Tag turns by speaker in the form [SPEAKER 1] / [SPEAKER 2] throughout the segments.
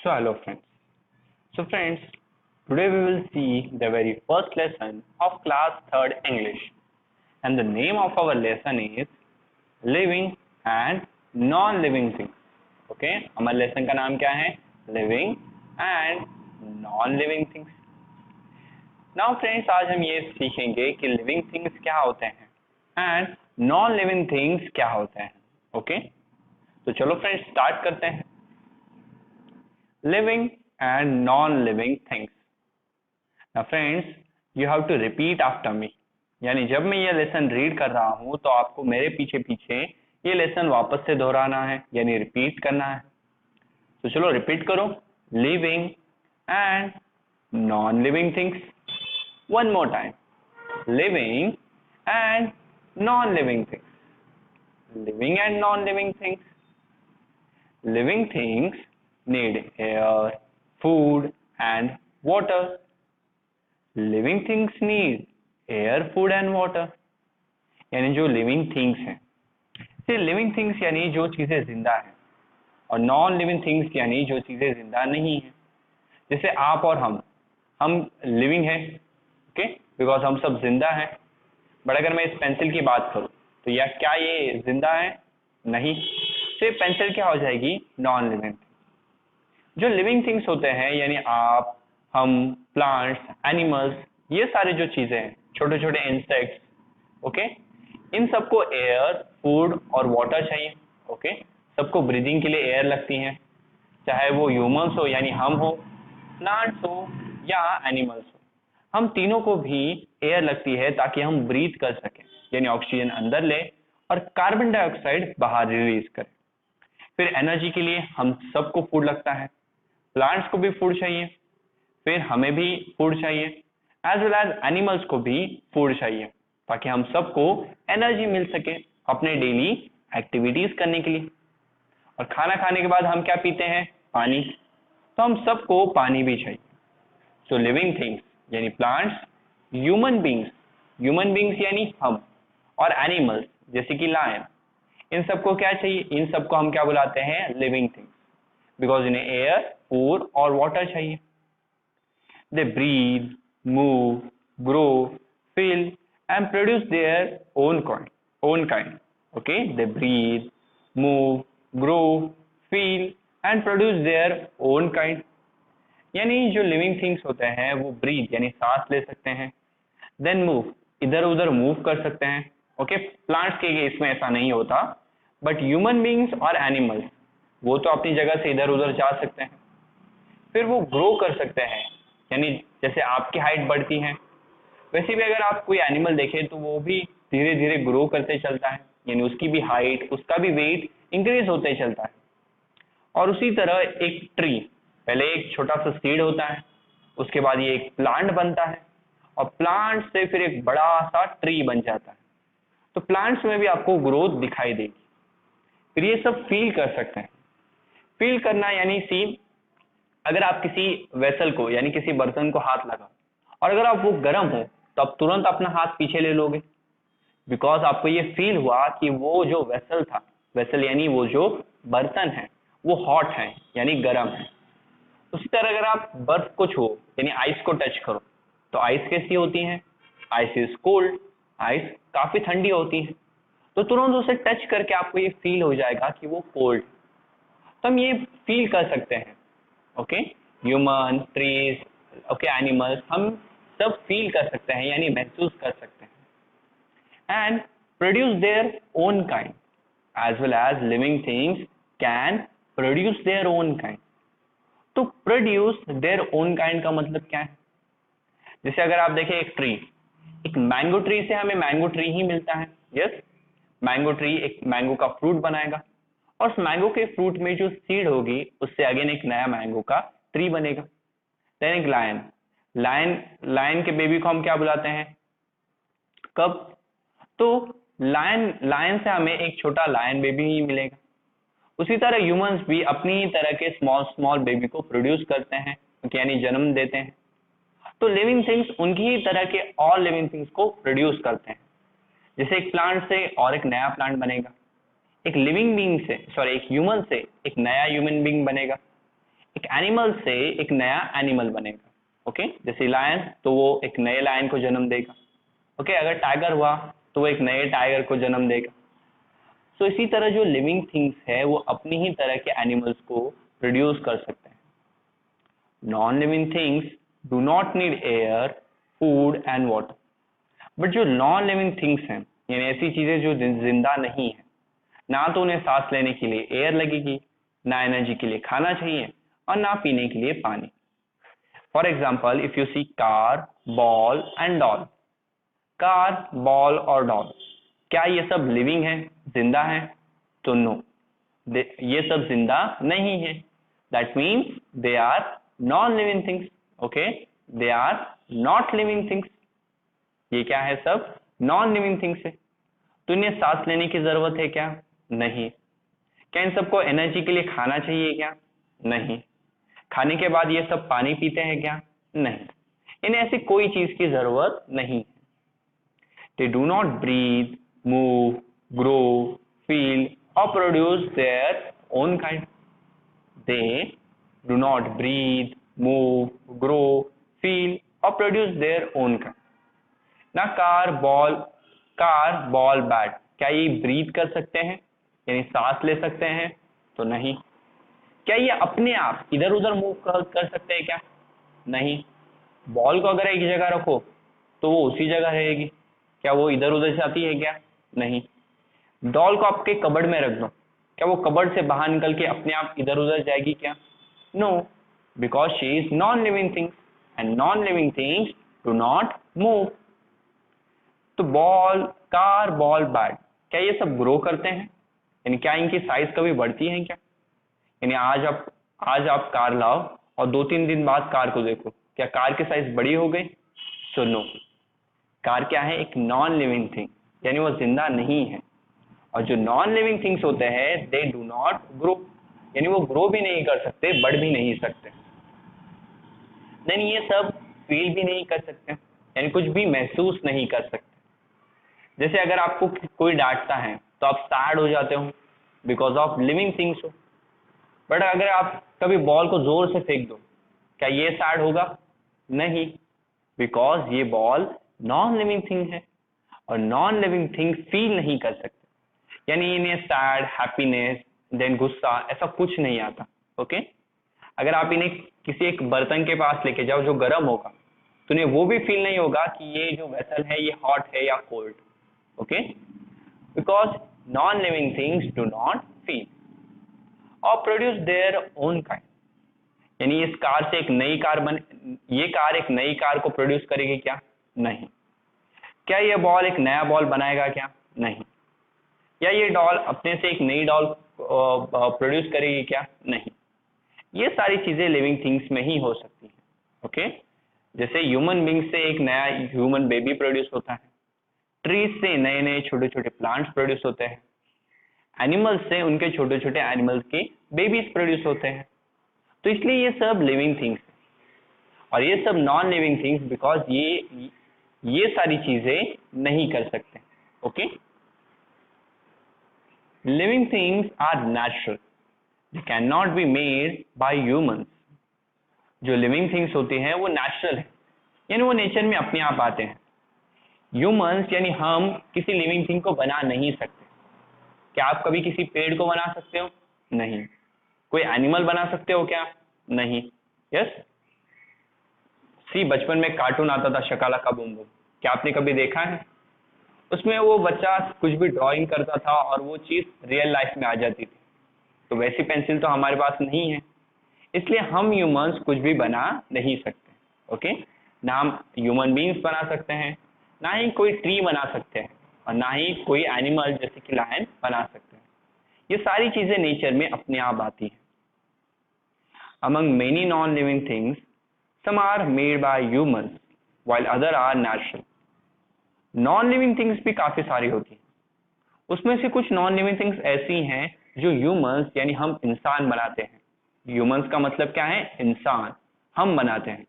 [SPEAKER 1] So hello friends. So friends, today we will see the very first lesson of class 3rd English, and the name of our lesson is living and non-living things. Okay, हमारे lesson का नाम क्या है? Living and non-living things. Now friends, आज हम ये सीखेंगे कि living things क्या होते हैं and non-living things क्या होते हैं. Okay, तो चलो friends start करते हैं. Living and non-living things. Now friends, you have to repeat after me. यानी जब मैं ये लेसन रीड कर रहा हूं तो आपको मेरे पीछे पीछे ये लेसन वापस से दोहराना है, यानी रिपीट करना है. तो चलो रिपीट करो. Living and non living things. One more time. Living and non living things. Living and non living things. Living things need air, food and water. Living things need air, food and water. यानी जो living things हैं, से living things यानी जो चीजें जिंदा हैं, और non living things यानी जो चीजें जिंदा नहीं हैं. जैसे आप और हम living हैं, ओके, बिकॉज हम सब जिंदा हैं. बट अगर मैं इस पेंसिल की बात करूं तो या क्या ये जिंदा है? नहीं. तो ये पेंसिल क्या हो जाएगी? Non living. जो लिविंग थिंग्स होते हैं यानी आप, हम, प्लांट्स, एनिमल्स, ये सारे जो चीजें हैं, छोटे छोटे इंसेक्ट्स, ओके, इन सबको एयर, फूड और वाटर चाहिए. ओके, सबको ब्रीदिंग के लिए एयर लगती है, चाहे वो ह्यूमंस हो यानी हम हो, प्लांट्स हो या एनिमल्स हो. हम तीनों को भी एयर लगती है ताकि हम ब्रीथ कर सकें, यानी ऑक्सीजन अंदर ले और कार्बन डाइऑक्साइड बाहर रिलीज करें. फिर एनर्जी के लिए हम सबको फूड लगता है. प्लांट्स को भी फूड चाहिए, फिर हमें भी फूड चाहिए, एज वेल एज एनिमल्स को भी फूड चाहिए ताकि हम सबको एनर्जी मिल सके अपने डेली एक्टिविटीज करने के लिए. और खाना खाने के बाद हम क्या पीते हैं? पानी. तो हम सबको पानी भी चाहिए. सो लिविंग थिंग्स यानी प्लांट्स, ह्यूमन बींग्स यानी हम, और एनिमल्स जैसे कि लायन, इन सबको क्या चाहिए? इन सबको हम क्या बुलाते हैं? लिविंग थिंग्स, बिकॉज इन्हें एयर, फूड और वाटर चाहिए. They breathe, move, grow, feel and produce their own kind. Okay, they breathe, move, grow, feel and produce their own kind. यानी जो लिविंग थिंग्स होते हैं वो ब्रीथ यानी सांस ले सकते हैं, देन मूव, इधर उधर मूव कर सकते हैं. ओके, प्लांट्स के केस में ऐसा नहीं होता, बट ह्यूमन बींग्स और एनिमल्स वो तो अपनी जगह से इधर उधर जा सकते हैं. फिर वो ग्रो कर सकते हैं, यानी जैसे आपकी हाइट बढ़ती है वैसे भी अगर आप कोई एनिमल देखें तो वो भी धीरे धीरे ग्रो करते चलता है, यानी उसकी भी हाइट, उसका भी वेट इंक्रीज होते चलता है. और उसी तरह एक ट्री, पहले एक छोटा सा सीड होता है, उसके बाद ये एक प्लांट बनता है, और प्लांट से फिर एक बड़ा सा ट्री बन जाता है. तो प्लांट्स में भी आपको ग्रोथ दिखाई देगी. फिर ये सब फील कर सकते हैं. फील करना यानी सी, अगर आप किसी वेसल को यानी किसी बर्तन को हाथ लगाओ और अगर आप वो गर्म हो तो आप तुरंत अपना हाथ पीछे ले लोगे, बिकॉज आपको ये फील हुआ कि वो जो वेसल था, वेसल यानी वो जो बर्तन है, वो हॉट है यानी गर्म है. उसी तरह अगर आप बर्फ को छुओ यानी आइस को टच करो तो आइस कैसी होती है? Ice is cold. आइस काफी ठंडी होती है, तो तुरंत उसे टच करके आपको ये फील हो जाएगा कि वो कोल्ड. तो हम ये फील कर सकते हैं. Okay, human, trees, okay, animals, हम सब फील कर सकते हैं यानी महसूस कर सकते हैं. And produce their own kind, as well as living things can produce their own kind. तो प्रोड्यूस देयर ओन काइंड का मतलब क्या है? जैसे अगर आप देखें एक ट्री, एक मैंगो ट्री से हमें मैंगो ट्री ही मिलता है. यस, मैंगो ट्री एक मैंगो का फ्रूट बनाएगा, और उस मैंगो के फ्रूट में जो सीड होगी उससे अगेन एक नया मैंगो का ट्री बनेगा. देन एक लायन के बेबी को हम क्या बुलाते हैं? कब. तो लायन से हमें एक छोटा लायन बेबी ही मिलेगा. उसी तरह ह्यूमंस भी अपनी तरह के स्मॉल बेबी को प्रोड्यूस करते हैं, यानी जन्म देते हैं. तो लिविंग थिंग्स उनकी ही तरह के और लिविंग थिंग्स को प्रोड्यूस करते हैं. जैसे एक प्लांट से और एक नया प्लांट बनेगा, एक लिविंग बीइंग से, एक ह्यूमन से एक नया ह्यूमन बीइंग बनेगा, एक एनिमल से एक नया एनिमल बनेगा। ओके, जैसे लायन तो वो एक नए लायन को जन्म देगा। ओके, अगर टाइगर हुआ तो वो एक नए टाइगर को जन्म देगा। तो इसी तरह जो लिविंग थिंग्स है वो अपनी ही तरह के एनिमल्स को प्रोड्यूस कर सकते हैं। Non living things do not need air, food and water. But जो नॉन लिविंग थिंग्स हैं, यानी ऐसी चीजें जो जिंदा नहीं है, ना तो उन्हें सांस लेने के लिए एयर लगेगी, ना एनर्जी के लिए खाना चाहिए, और ना पीने के लिए पानी। For example, if you see car, ball and doll. Car, ball और डॉल, क्या ये सब लिविंग है, जिंदा है? तो नो, ये सब जिंदा नहीं है। That means they are non living things. Okay, they are not living things. ये क्या है? सब नॉन लिविंग थिंग्स है। तो इन्हें सांस लेने की जरूरत है क्या? नहीं। क्या इन सबको एनर्जी के लिए खाना चाहिए क्या? नहीं। खाने के बाद ये सब पानी पीते हैं क्या? नहीं। इन्हें ऐसी कोई चीज की जरूरत नहीं। They do not breathe, move, grow, feel or produce their own kind. They do not breathe, move, grow, feel or produce their own kind. ना कार बॉल बैट, क्या ये ब्रीथ कर सकते हैं, यानी सांस ले सकते हैं? तो नहीं। क्या ये अपने आप इधर उधर मूव कर सकते हैं क्या? नहीं। बॉल को अगर एक जगह रखो तो वो उसी जगह रहेगी, क्या वो इधर उधर जाती है क्या? नहीं। डॉल को आपके कबर्ड में रख दो, क्या वो कबर्ड से बाहर निकल के अपने आप इधर उधर जाएगी क्या? No, because she is non living things and non living things do not move. तो कार, बॉल, बैट, क्या ये सब ग्रो करते हैं, यानी क्या इनकी साइज कभी बढ़ती है क्या? यानी आज आप कार लाओ और 2-3 दिन बाद कार को देखो, क्या कार की साइज बड़ी हो गई? तो नो। कार क्या है? एक नॉन लिविंग थिंग, यानी वो जिंदा नहीं है। और जो नॉन लिविंग थिंग्स होते हैं दे डू नॉट ग्रो, यानी वो ग्रो भी नहीं कर सकते, बढ़ भी नहीं सकते। देन ये सब फील भी नहीं कर सकते, यानी कुछ भी महसूस नहीं कर सकते। जैसे अगर आपको कोई डांटता है तो आप सैड हो जाते हो बिकॉज ऑफ लिविंग थिंग्स हो। बट अगर आप कभी बॉल को जोर से फेंक दो, क्या ये सैड होगा? नहीं, बिकॉज ये बॉल नॉन लिविंग थिंग है और नॉन लिविंग थिंग फील नहीं कर सकते, यानी इन्हें सैड, हैप्पीनेस, देन गुस्सा, ऐसा कुछ नहीं आता। ओके, अगर आप इन्हें किसी एक बर्तन के पास लेके जाओ जो गर्म होगा तो उन्हें वो भी फील नहीं होगा कि ये जो वेसल है ये हॉट है या cold. Okay, because non living things do not feel और प्रोड्यूस देयर ओन काइंड। यानी इस कार से एक नई कार ये कार एक नई कार को प्रोड्यूस करेगी क्या? नहीं। क्या ये बॉल एक नया बॉल बनाएगा क्या? नहीं। या ये डॉल अपने से एक नई डॉल प्रोड्यूस करेगी क्या? नहीं। ये सारी चीजें लिविंग थिंग्स में ही हो सकती है। ओके, जैसे ह्यूमन बींग से एक नया ह्यूमन बेबी प्रोड्यूस होता है, ट्रीज से नए नए छोटे छोटे प्लांट्स प्रोड्यूस होते हैं, एनिमल्स से उनके छोटे छोटे एनिमल्स के बेबीज प्रोड्यूस होते हैं। तो इसलिए ये सब लिविंग थिंग्स और ये सब नॉन लिविंग थिंग्स बिकॉज ये सारी चीजें नहीं कर सकते। Okay, living things are natural, they can not be made by humans. जो लिविंग थिंग्स होती हैं वो नेचुरल है, यानी वो नेचर में अपने आप आते हैं। ह्यूमंस यानी हम किसी लिविंग थिंग को बना नहीं सकते। क्या आप कभी किसी पेड़ को बना सकते हो? नहीं। कोई एनिमल बना सकते हो क्या? नहीं। यस, सी बचपन में कार्टून आता था शकाला का बूम बूम, क्या आपने कभी देखा है? उसमें वो बच्चा कुछ भी ड्राइंग करता था और वो चीज रियल लाइफ में आ जाती थी। तो वैसी पेंसिल तो हमारे पास नहीं है, इसलिए हम ह्यूमंस कुछ भी बना नहीं सकते। ओके, ना हम ह्यूमन बींग्स बना सकते हैं, ना ही कोई ट्री बना सकते हैं, और ना ही कोई एनिमल जैसे कि लायन बना सकते हैं। ये सारी चीजें नेचर में अपने आप आती हैं। Among many non-living things, some are made by humans, while other are natural. Non-living things भी काफी सारी होती हैं, उसमें से कुछ non-living things ऐसी हैं जो ह्यूमंस यानी हम इंसान बनाते हैं। ह्यूमंस का मतलब क्या है? इंसान, हम बनाते हैं।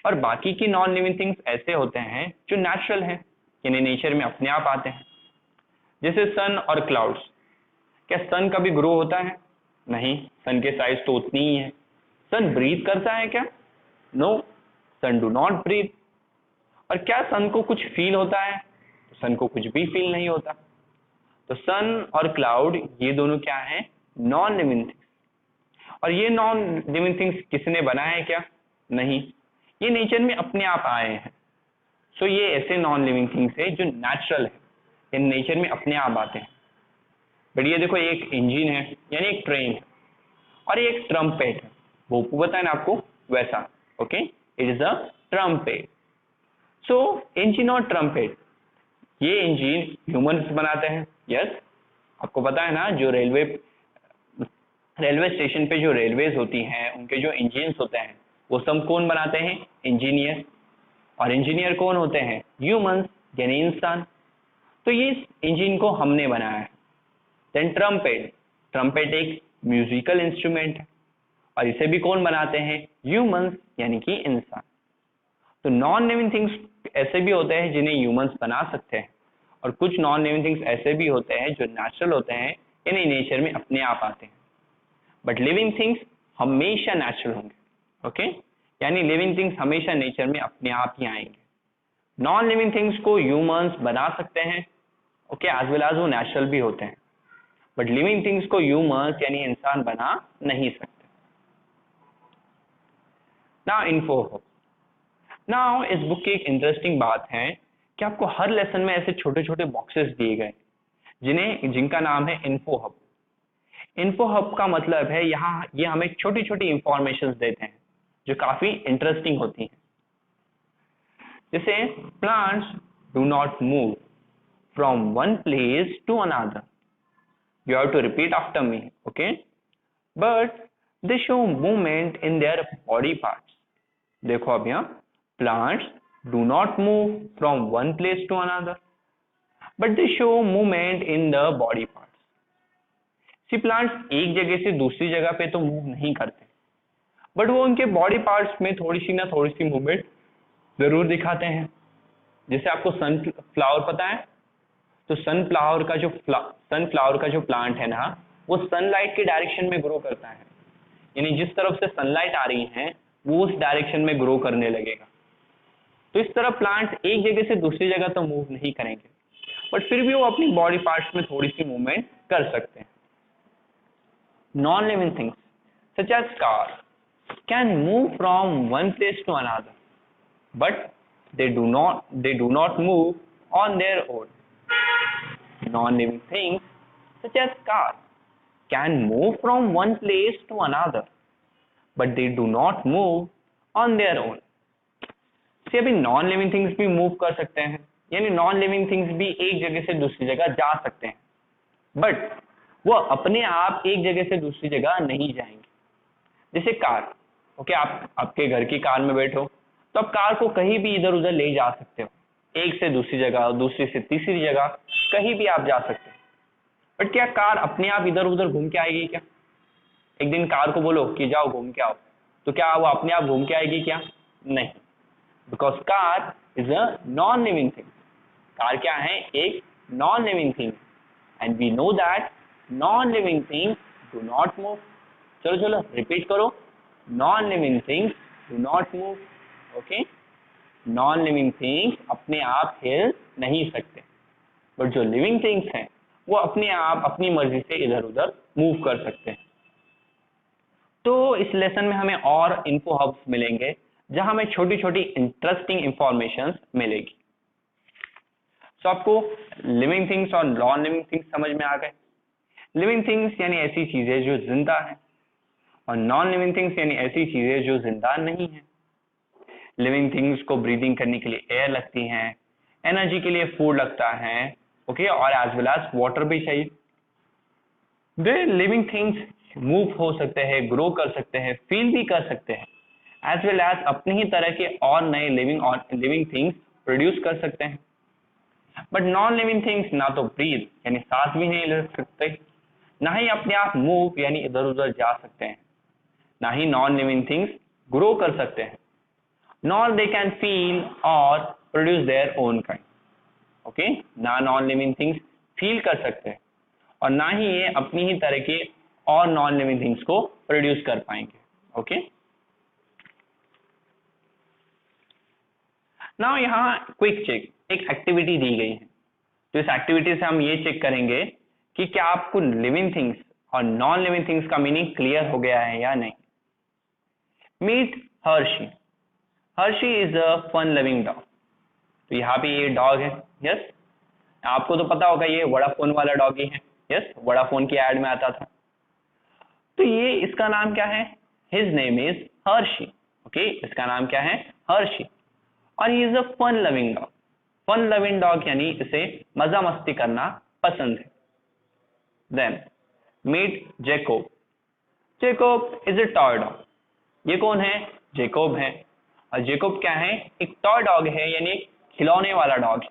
[SPEAKER 1] और बाकी की नॉन लिविंग थिंग्स ऐसे होते हैं जो नेचुरल हैं, यानी नेचर में अपने आप आते हैं। जैसे सन और क्लाउड्स, क्या सन कभी ग्रो होता है? नहीं, सन के साइज तो उतनी ही है। सन ब्रीथ करता है क्या? No, sun do not breathe. और क्या सन को कुछ फील होता है? सन को कुछ भी फील नहीं होता। तो सन और क्लाउड ये दोनों क्या है? Non living things. और ये नॉन लिविंग थिंग्स किसने बनाया है क्या? नहीं, ये नेचर में अपने आप आए हैं। सो ये ऐसे नॉन लिविंग थिंग्स है जो नेचुरल है, ये नेचर में अपने आप आते हैं। बट ये देखो, एक इंजन है यानी एक ट्रेन है, और ये एक ट्रम्पेट है, वो पता है ना आपको वैसा। Okay, it is a trumpet. So engine और ट्रम्पेट, ये इंजन ह्यूमंस बनाते हैं। यस, आपको पता है ना, जो रेलवे स्टेशन पे जो रेलवेज होती हैं उनके जो इंजन्स होते हैं वो सब कौन बनाते हैं? इंजीनियर। और इंजीनियर कौन होते हैं? ह्यूमंस, यानी इंसान। तो ये इंजन को हमने बनाया है। देन ट्रम्पेट, ट्रम्पेट एक म्यूजिकल इंस्ट्रूमेंट है, और इसे भी कौन बनाते हैं? ह्यूमंस, यानी कि इंसान। तो नॉन लिविंग थिंग्स ऐसे भी होते हैं जिन्हें ह्यूमंस बना सकते हैं, और कुछ नॉन लिविंग थिंग्स ऐसे भी होते हैं जो नेचुरल होते हैं, यानी नेचर में अपने आप आते हैं। बट लिविंग थिंग्स हमेशा नेचुरल होंगे। ओके, यानी लिविंग थिंग्स हमेशा नेचर में अपने आप ही आएंगे। नॉन लिविंग थिंग्स को ह्यूमंस बना सकते हैं, ओके, एज वेल एज वो नेचुरल भी होते हैं। बट लिविंग थिंग्स को ह्यूमंस यानी इंसान बना नहीं सकते। Now info hub. नाउ इस बुक की एक इंटरेस्टिंग बात है कि आपको हर लेसन में ऐसे छोटे छोटे बॉक्सेस दिए गए जिनका नाम है इन्फो हब। इन्फो हब का मतलब है यहाँ ये हमें छोटी छोटी इंफॉर्मेशन देते हैं जो काफी इंटरेस्टिंग होती हैं। जैसे plants do not move from one place to another, you have to repeat after me, okay? But they show movement in their body parts. देखो अब यहाँ plants do not move from one place to another, but they show movement in the body parts. See, plants एक जगह से दूसरी जगह पे तो मूव नहीं करते, बट वो उनके बॉडी पार्ट्स में थोड़ी सी मूवमेंट जरूर दिखाते हैं। जैसे आपको सनफ्लावर पता है, तो सनफ्लावर का जो प्लांट है ना, वो सनलाइट के डायरेक्शन में ग्रो करता है, यानी जिस तरफ से सनलाइट आ रही है वो उस डायरेक्शन में ग्रो करने लगेगा। तो इस तरह प्लांट एक जगह से दूसरी जगह तो मूव नहीं करेंगे, बट फिर भी वो अपनी बॉडी पार्ट्स में थोड़ी सी मूवमेंट कर सकते हैं। Non living things such as car can move from one place to another, but they do not move on their own. Non-living things such as cars can move from one place to another, but they do not move on their own. से अभी non living things भी move कर सकते हैं, यानी non living things भी एक जगह से दूसरी जगह जा सकते हैं, बट वो अपने आप एक जगह से दूसरी जगह नहीं जाएंगे। जैसे कार, ओके, आप आपके घर की कार में बैठो तो आप कार को कहीं भी इधर उधर ले जा सकते हो, एक से दूसरी जगह, दूसरी से तीसरी जगह, कहीं भी आप जा सकते हो। बट क्या कार अपने आप इधर उधर घूम के आएगी क्या? एक दिन कार को बोलो कि जाओ घूम के आओ, तो क्या वो अपने आप घूम के आएगी क्या? नहीं, because car is a non living thing. Car क्या है? एक non living thing, and we know that non living things do not move. चलो रिपीट करो, non living things do not move. Okay, non living things अपने आप हिल नहीं सकते, but जो लिविंग थिंग्स हैं वो अपने आप अपनी मर्जी से इधर उधर मूव कर सकते हैं। तो इस लेसन में हमें और इन्फो हब्स मिलेंगे जहां हमें छोटी छोटी इंटरेस्टिंग इंफॉर्मेशन मिलेगी। तो आपको लिविंग थिंग्स और नॉन लिविंग थिंग्स समझ में आ गए। लिविंग थिंग्स यानी ऐसी चीजें जो जिंदा है, और नॉन लिविंग थिंग्स यानी ऐसी चीजें जो जिंदा नहीं है। लिविंग थिंग्स को ब्रीदिंग करने के लिए एयर लगती है, एनर्जी के लिए फूड लगता है, ओके, और एज वेल एज वाटर भी चाहिए। दे लिविंग थिंग्स मूव हो सकते हैं, ग्रो कर सकते हैं, फील भी कर सकते हैं, एज वेल एज अपनी ही तरह के और नए लिविंग थिंग्स प्रोड्यूस कर सकते हैं। बट नॉन लिविंग थिंग्स ना तो ब्रीथ यानी सांस भी नहीं ले सकते, ना ही अपने आप मूव यानी इधर उधर जा सकते हैं, ना ही नॉन लिविंग थिंग्स ग्रो कर सकते हैं, nor they can feel or produce their own kind. Okay? ना नॉन लिविंग थिंग्स फील कर सकते हैं और ना ही ये अपनी ही तरह के और नॉन लिविंग थिंग्स को प्रोड्यूस कर पाएंगे। ओके, नाउ यहाँ क्विक चेक, एक एक्टिविटी दी गई है, तो इस एक्टिविटी से हम ये चेक करेंगे कि क्या आपको लिविंग थिंग्स और नॉन लिविंग थिंग्स का मीनिंग क्लियर हो गया है या नहीं। Meet Hershey. Hershey is a fun living dog. तो यहाँ पे ये डॉग है, यस। आपको तो पता होगा ये वोडाफोन वाला डॉग ही है, यस, वोडाफोन की एड में आता था। तो ये इसका नाम क्या है, his name is Hershey. Okay, इसका नाम क्या है, हर्षी। और he is a fun loving dog. Fun loving dog यानी इसे मजा मस्ती करना पसंद है। Then meet Jacob. Jacob is a toy dog. ये कौन है, जैकोब है। और जैकोब क्या है, एक टॉय डॉग है, यानी एक खिलौने वाला डॉग है।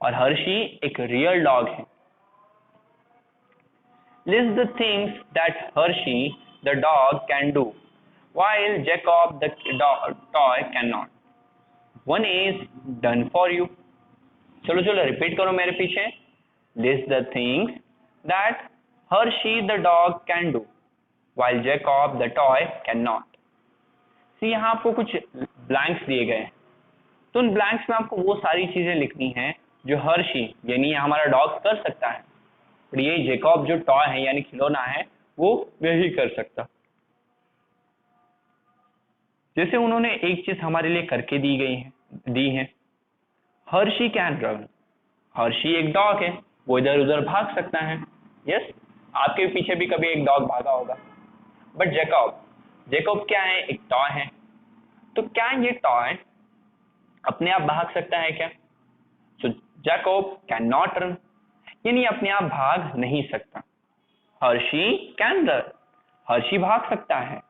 [SPEAKER 1] और हर्षी एक रियल डॉग है। List the things that Hershey the dog can do while Jacob the toy cannot. One is done for you. चलो चलो रिपीट करो मेरे पीछे। List the things that Hershey the dog can do while Jacob the toy cannot. See, यहाँ आपको कुछ blanks दिए गए हैं, तो उन ब्लैंक्स में आपको वो सारी चीजें लिखनी है जो हर्षी यानी हमारा डॉग कर सकता है, और ये जेकॉब जो टॉय है यानी खिलौना है वो वही कर सकता। जैसे उन्होंने एक चीज हमारे लिए करके दी है, हर्षी कैन रन। हर्षी एक डॉग है, वो इधर उधर भाग सकता है, यस। आपके पीछे भी कभी एक डॉग भागा होगा। बट जेकॉब क्या है, एक टॉय है। तो क्या ये टॉय अपने आप भाग सकता है क्या? सो जैकब कैन नॉट रन, यानी अपने आप भाग नहीं सकता। हर्षी कैन रन, हर्षी भाग सकता है,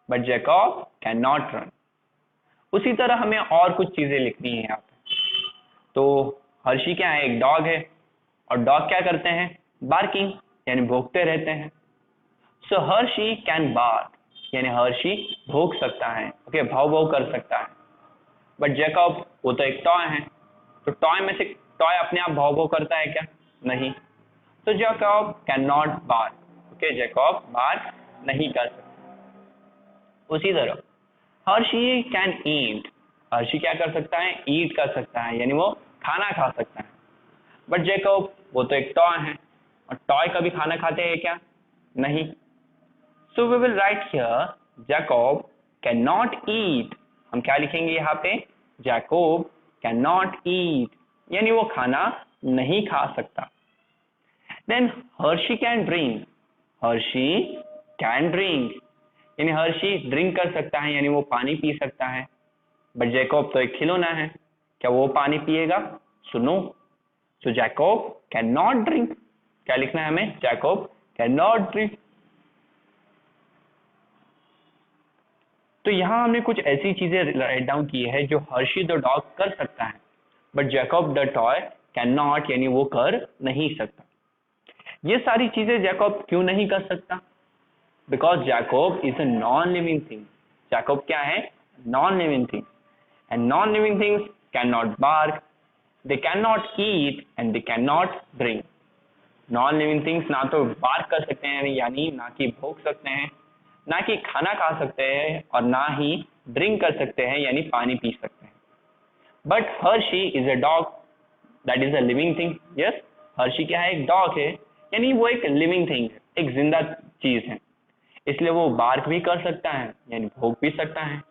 [SPEAKER 1] but Jacob can not run. उसी तरह हमें और कुछ चीजें लिखनी है यहाँ पे। तो हर्षी क्या है, एक डॉग है, और डॉग क्या करते हैं, बार्किंग यानी भौंकते रहते हैं। सो हर्षी कैन बार्क, यानी हर्षी भौंक सकता है, ओके, भाव भाव कर सकता है। बट जैकब वो तो एक टॉय है, तो टॉय में से टॉय अपने आप भाव भाव करता है क्या? नहीं। तो Jacob can not bark, okay, Jacob bark नहीं कर सकता। उसी तरह हर्षी कैन ईट, हर्षी क्या कर सकता है, ईट कर सकता है, यानी वो खाना खा सकता है। बट जैकब वो तो एक टॉय है, और टॉय कभी खाना खाते हैं क्या? नहीं। So we will write here Jacob can not eat. हम क्या लिखेंगे यहाँ पे, जैकब कैन नॉट ईट, यानी वो खाना नहीं खा सकता। Then Hershey can drink, Hershey can drink, यानी हर्षी ड्रिंक कर सकता है, यानी वो पानी पी सकता है। बट जैकब तो एक खिलौना है, क्या वो पानी पिएगा? सुनो, सो जैकब कैन नॉट ड्रिंक। क्या लिखना है हमें, जैकब कैन नॉट ड्रिंक। तो यहां हमने कुछ ऐसी चीजें राइट डाउन की है जो हर्षी द डॉग कर सकता है, but Jacob the toy can not, यानी वो कर नहीं सकता। ये सारी चीजें जैकब क्यों नहीं कर सकता? Because Jacob is a non living thing. Jacob क्या है, non living thing, and non living things can not bark, they can not eat, and they can not drink. Non living things ना तो bark कर सकते हैं, यानी ना कि भौंक सकते हैं, ना कि खाना खा सकते हैं, और ना ही ड्रिंक कर सकते हैं, यानी पानी पी सकते हैं। But Hershey is a dog, that is a living thing, yes. Hershey क्या है, एक डॉग है, यानी वो एक लिविंग थिंग है, एक जिंदा चीज है, इसलिए वो बार्क भी कर सकता है, यानी भौंक भी सकता है,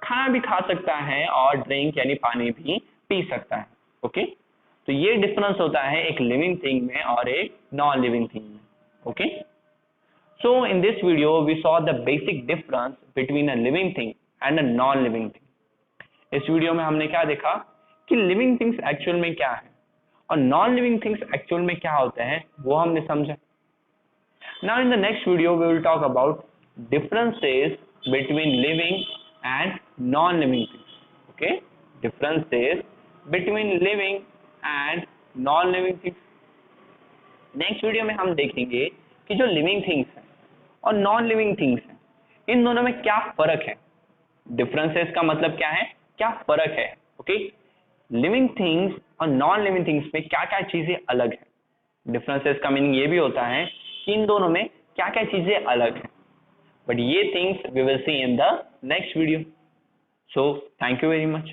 [SPEAKER 1] खाना भी खा सकता है, और ड्रिंक यानी पानी भी पी सकता है। ओके, तो ये डिफरेंस होता है एक लिविंग थिंग में और एक नॉन लिविंग थिंग में। Okay, so in this video we saw the basic difference between a living thing and a non living thing. इस वीडियो में हमने क्या देखा कि लिविंग थिंग्स एक्चुअल में क्या है और नॉन लिविंग थिंग्स एक्चुअल में क्या होते हैं, वो हमने समझा। Now in the next video we will talk about differences between living and non-living things. Okay, differences between living and non-living things. Next video में हम देखेंगे कि जो living things हैं और non-living things हैं, इन दोनों में क्या फर्क है। Differences का मतलब क्या है, क्या फर्क है। Okay, living things और non-living things में क्या क्या चीजें अलग है। Differences का मीनिंग ये भी होता है कि इन दोनों में क्या क्या चीजें अलग हैं, बट ये things we will see in the next video. So thank you very much.